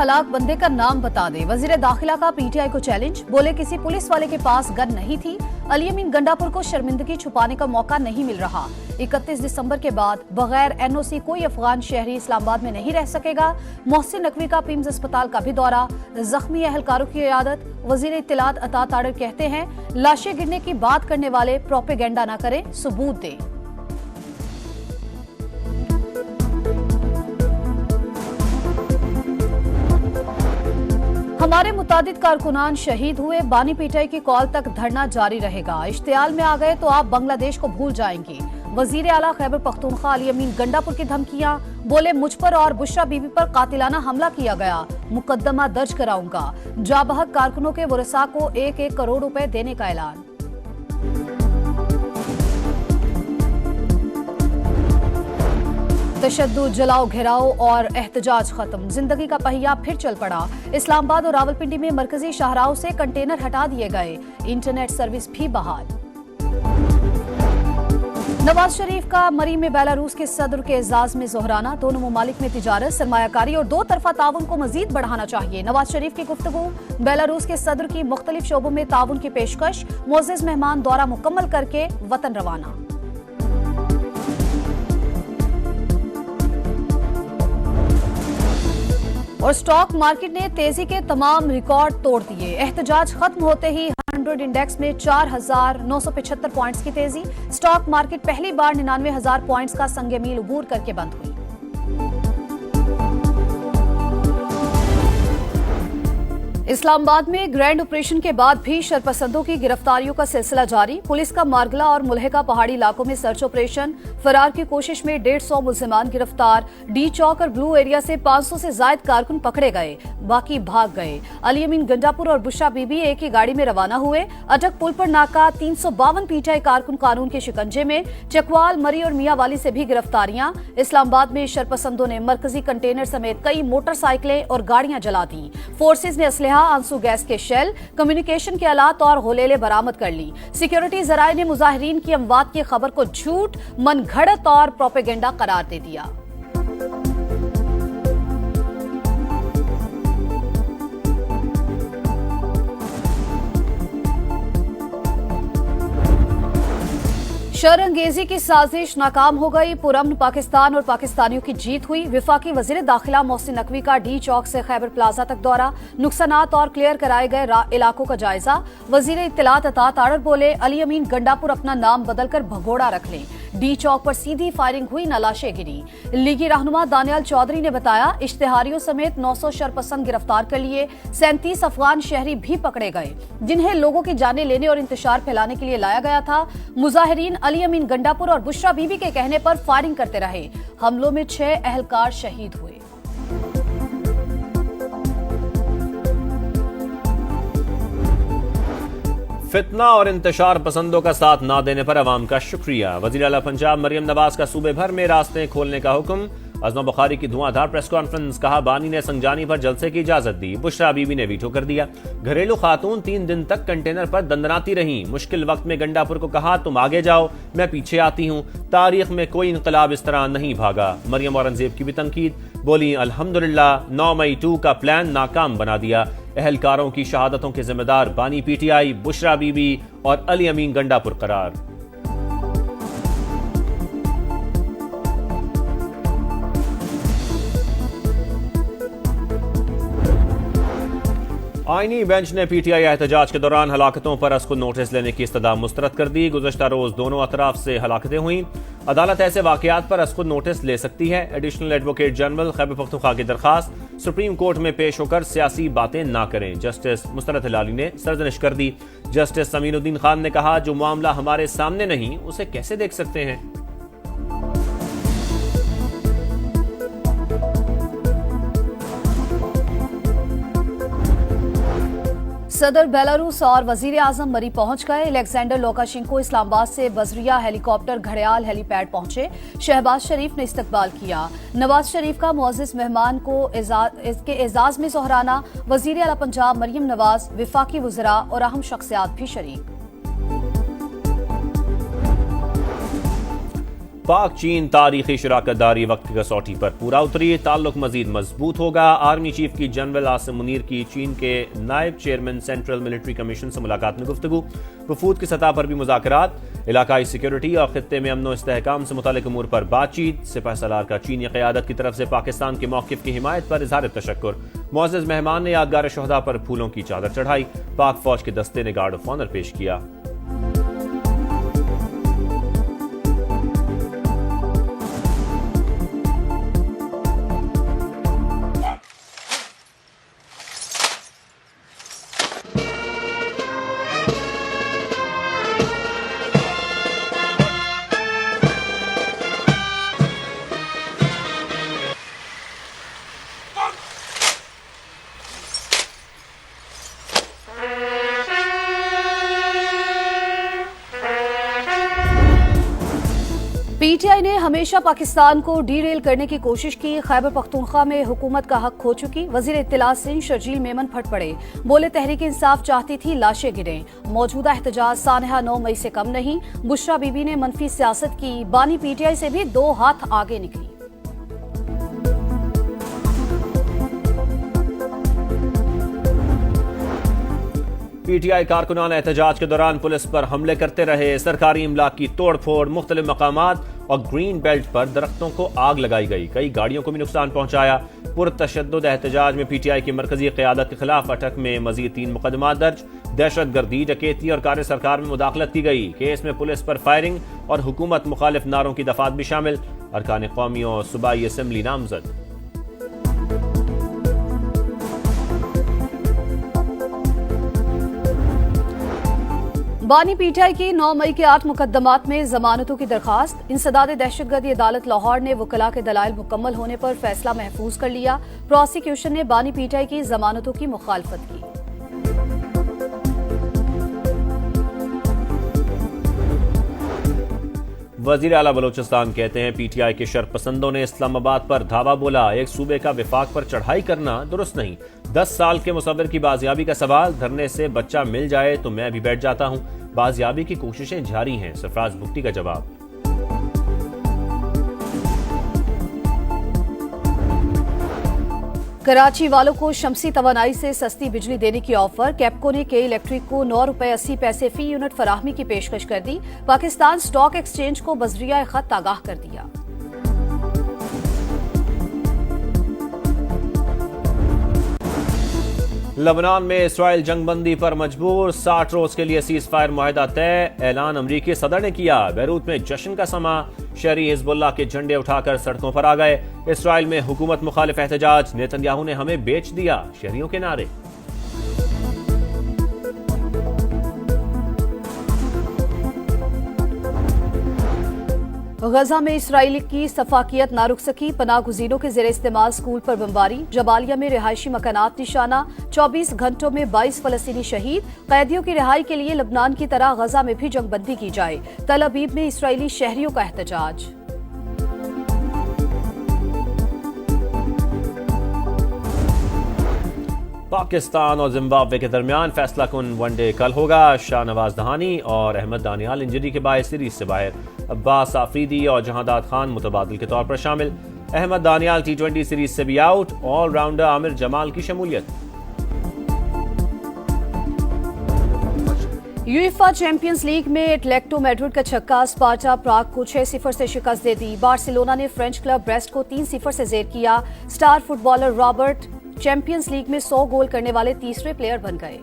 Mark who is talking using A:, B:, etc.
A: हलाक बंदे का नाम बता दे। वजीर दाखिला का पीटीआई को चैलेंज, बोले किसी पुलिस वाले के पास गन नहीं थी। अली अमीन गंडापुर को शर्मिंदगी छुपाने का मौका नहीं मिल रहा। 31 दिसंबर के बाद बगैर एनओसी कोई अफगान शहरी इस्लामाबाद में नहीं रह सकेगा। मोहसिन नकवी का पीम्स अस्पताल का भी दौरा, जख्मी अहलकारों की इयादत। वजीर इत्तलात अता ताड़र कहते हैं, लाशें गिरने की बात करने वाले प्रोपेगेंडा न करें, सबूत दें। हमारे मुतादिद कारकुनान शहीद हुए, बानी पीटीआई की कॉल तक धरना जारी रहेगा। इश्तियाल में आ गए तो आप बांग्लादेश को भूल जाएंगे। वजीर आला खैबर पख्तूनख्वा अली अमीन गंडापुर की धमकियां, बोले मुझ पर और बुशरा बीबी पर कातिलाना हमला किया गया, मुकदमा दर्ज कराऊंगा। जाबहक कारकुनों के वरसा को 1-1 करोड़ रुपए देने का ऐलान। तशद्दुद, जलाओ, घेराव और एहतजाज खत्म, जिंदगी का पहिया फिर चल पड़ा। इस्लामाबाद और रावलपिंडी में मरकजी शाहराहों से कंटेनर हटा दिए गए, इंटरनेट सर्विस भी बहाल। नवाज शरीफ का मरी में बेलारूस के सदर के एजाज में जोहराना, दोनों ममालिक में तिजारत, सरमायाकारी और 2 तरफा ताउन को मजीद बढ़ाना चाहिए। नवाज शरीफ की गुफ्तगू, बेलारूस के सदर की मुख्तलिफ शोबों में ताउन की पेशकश, मोअज़्ज़िज़ मेहमान दौरा मुकम्मल करके वतन रवाना। और स्टॉक मार्केट ने तेजी के तमाम रिकॉर्ड तोड़ दिए। एहतजाज खत्म होते ही 100 इंडेक्स में 4,975 पॉइंट्स की तेजी। स्टॉक मार्केट पहली बार 99,000 पॉइंट्स का संगे मील उबूर करके बंद हुई। इस्लामाबाद में ग्रैंड ऑपरेशन के बाद भी शरपसंदों की गिरफ्तारियों का सिलसिला जारी। पुलिस का मारगला और मुलहका पहाड़ी इलाकों में सर्च ऑपरेशन, फरार की कोशिश में 150 मुल्जिमान गिरफ्तार। डी चौक और ब्लू एरिया से 500 से ज्यादा कारकुन पकड़े गए, बाकी भाग गए। अली अमीन गंडापुर और बुशरा बीबी एक ही गाड़ी में रवाना हुए। अटक पुल पर नाका, 352 पीटीआई कारकुन कानून के शिकंजे में। चकवाल, मरी और मियावाली से भी गिरफ्तारियां। इस्लामाबाद में शरपसंदों ने मरकजी कंटेनर समेत कई मोटरसाइकिलें और गाड़ियां जला दी। फोर्सेज ने असलहा, आंसू गैस के शेल, कम्युनिकेशन के आलात और गोलेले बरामद कर ली। सिक्योरिटी जराये ने मुजाहिरीन की अमवात की खबर को झूठ, मनगढ़ंत और प्रोपेगेंडा करार दे दिया। शरअंगेजी की साजिश नाकाम हो गई, पुरअमन पाकिस्तान और पाकिस्तानियों की जीत हुई। विफाकी वजीर दाखिला मोहसिन नकवी का डी चौक से खैबर प्लाजा तक दौरा, नुकसानात और क्लियर कराए गए इलाकों का जायजा। वजीर इत्तलात अता ताड़र बोले, अली अमीन गंडापुर अपना नाम बदलकर भगोड़ा रख लें। डी चौक पर सीधी फायरिंग हुई, न लाशें गिरी। लीगी रहनुमा दानियाल चौधरी ने बताया, इश्तिहारियों समेत 900 शरपसंद गिरफ्तार कर लिए। 37 अफगान शहरी भी पकड़े गए, जिन्हें लोगों की जानें लेने और इंतशार फैलाने के लिए लाया गया था। मुजाहिरीन अली अमीन गंडापुर और बुशरा बीबी के कहने पर फायरिंग करते रहे। हमलों में 6 अहलकार शहीद हुए।
B: फितना और इंतशार पसंदों का साथ ना देने पर अवाम का शुक्रिया। वज़ीर आला पंजाब मरियम नवाज का सूबे भर में रास्ते खोलने का हुक्म। अज़मा बुखारी की धुआंधार प्रेस कॉन्फ्रेंस, कहा बानी ने संगजानी पर जलसे की इजाजत दी, बुशरा बीबी ने वीटो कर दिया। घरेलू खातून 3 दिन तक कंटेनर पर दंदनाती रहीं। मुश्किल वक्त में गंडापुर को कहा, तुम आगे जाओ, मैं पीछे आती हूँ। तारीख में कोई इंकलाब इस तरह नहीं भागा। मरियम औरंगजेब की भी तनकीद, बोली अल्हम्दुलिल्लाह 9 मई 2 का प्लान नाकाम बना दिया। अहलकारों की शहादतों के जिम्मेदार बानी पीटीआई, बुशरा बीबी और अली अमीन गंडापुर करार। आईनी बेंच ने पीटीआई एहतजाज के दौरान हलाकतों पर असकुन नोटिस लेने की इस्तदा मुस्तरद कर दी। गुज़श्ता रोज दोनों अतराफ से हलाकतें हुई। अदालत ऐसे वाकयात पर असकुन नोटिस ले सकती है। Additional advocate general Khyber Pakhtunkhwa की दरखास्त, सुप्रीम कोर्ट में पेश होकर सियासी बातें ना करें। जस्टिस मुस्तरद हिलाली ने सरजनिश कर दी। जस्टिस समीनुद्दीन खान ने कहा, जो मामला हमारे सामने नहीं उसे कैसे देख सकते हैं।
A: सदर बेलारूस और वजीर आजम मरी पहुंच गए। अलेक्जेंडर लुकाशेंको इस्लामाबाद से बजरिया हेलीकॉप्टर घड़ियाल हेलीपैड पहुंचे। शहबाज शरीफ ने इस्तकबाल किया। नवाज शरीफ का मुअज़्ज़िज़ मेहमान को इसके एजाज में जोहराना। वजीर आला पंजाब मरियम नवाज, विफाकी वज़रा और अहम शख्सियात भी शरीक।
B: पाक चीन तारीखी शराकतदारी वक्त की कसौटी पर पूरा उतरी, ताल्लुक मजीद मजबूत होगा। आर्मी चीफ की जनरल आसिम मुनीर की चीन के नायब चेयरमैन सेंट्रल मिलिट्री कमीशन से मुलाकात में गुफ्तगू, वफूद की सतह पर भी मुज़ाकरात, इलाकाई सिक्योरिटी और खित्ते में अमन इस्तेहकाम से मुतालिक अमूर पर बातचीत। सिपह सलार का चीनी क़यादत की तरफ से पाकिस्तान के मौक़िफ़ की हिमायत पर इज़हार तशक्कुर। मुअज़्ज़ज़ मेहमान ने यादगार शहदा पर फूलों की चादर चढ़ाई। पाक फौज के दस्ते ने गार्ड ऑफ ऑनर पेश किया।
A: पीटीआई ने हमेशा पाकिस्तान को डीरेल करने की कोशिश की। खैबर पख्तूनख्वा में हुकूमत का हक खो चुकी। वजीर इत्तला सिंध शर्जील मेमन फट पड़े, बोले तहरीक इंसाफ चाहती थी लाशें गिरें। मौजूदा एहतजाज सानहा 9 मई से कम नहीं। बुशरा बीबी ने मनफी सियासत की। बानी पीटीआई से भी 2 हाथ आगे निकली।
B: पीटीआई कारकुनान एहतजाज के दौरान पुलिस पर हमले करते रहे। सरकारी इमलाक की तोड़फोड़, मुख्तलिफ मकामात और ग्रीन बेल्ट पर दरख्तों को आग लगाई गई। कई गाड़ियों को भी नुकसान पहुंचाया। पुरतशद्दुद एहतजाज में पीटीआई की मरकजी क़यादत के खिलाफ अटक में मजीद 3 मुकदमा दर्ज। दहशतगर्दी, डकैती और कार्य सरकार में मुदाखलत की गई। केस में पुलिस पर फायरिंग और हुकूमत मुखालिफ नारों की दफात भी शामिल। अरकान कौमी और सूबाई असम्बली नामजद।
A: बानी पीटीआई की 9 मई के 8 मुकदमात में जमानतों की दरखास्त। इंसदाद दहशतगर्दी अदालत लाहौर ने वकला के दलाइल मुकम्मल होने पर फैसला महफूज कर लिया। प्रोसिक्यूशन ने बानी पीटीआई की जमानतों की मुखालफत की।
B: वजीर आला बलोचिस्तान कहते हैं पीटीआई के शरपसंदों ने इस्लामाबाद पर धावा बोला। एक सूबे का विफाक पर चढ़ाई करना दुरुस्त नहीं। 10 साल के मुसव्विर की बाजियाबी का सवाल, धरने से बच्चा मिल जाए तो मैं भी बैठ जाता हूं। बाजियाबी की कोशिशें जारी हैं, सरफराज बुख्ती का जवाब।
A: कराची वालों को शमसी तवानाई से सस्ती बिजली देने की ऑफर। कैपको ने के इलेक्ट्रिक को 9 रुपए 80 पैसे फी यूनिट फराहमी की पेशकश कर दी। पाकिस्तान स्टॉक एक्सचेंज को बजरिया खत आगाह कर दिया।
B: लबनान में इसराइल जंगबंदी पर मजबूर, 60 रोज के लिए सीज फायर मुआहदा तय। ऐलान अमरीकी सदर ने किया। बैरूत में जश्न का समा, शहरी हिजबुल्लाह के झंडे उठाकर सड़कों पर आ गए। इसराइल में हुकूमत मुखालिफ एहतजाज, नेतन्याहू ने हमें बेच दिया, शहरियों के नारे।
A: गजा में इसराइल की सफाकियत ना रुक सकी। पनाह गुज़ीरों के ज़ेरे इस्तेमाल स्कूल पर बमबारी। जबालिया में रिहायशी मकानात निशाना। 24 घंटों में 22 फलस्तीनी शहीद। कैदियों की रिहाई के लिए लबनान की तरह गजा में भी जंगबंदी की जाए। तल अबीब में इसराइली शहरियों का एहतजाज।
B: पाकिस्तान और जिम्बाब्वे के दरमियान फैसला कुन वनडे कल होगा। शाहनवाज दहानी और अहमद दानियाल इंजरी के बायस सीरीज से बाहर। अब्बास आफरीदी और जहांदाद खान मुतबादिल के तौर पर शामिल। अहमद दानियाल T20 सीरीज से भी आउट। ऑलराउंडर आमिर जमाल की शमूलियत।
A: यूएफा चैंपियंस लीग में एटलेटिको मैड्रिड का छक्का स्पार्टा प्राग को 6-0 से शिकस्त दे दी। बार्सिलोना ने फ्रेंच क्लब ब्रेस्ट को 3-0 से जेर किया। Star footballer Robert champions league में 100 गोल करने वाले तीसरे प्लेयर बन गए।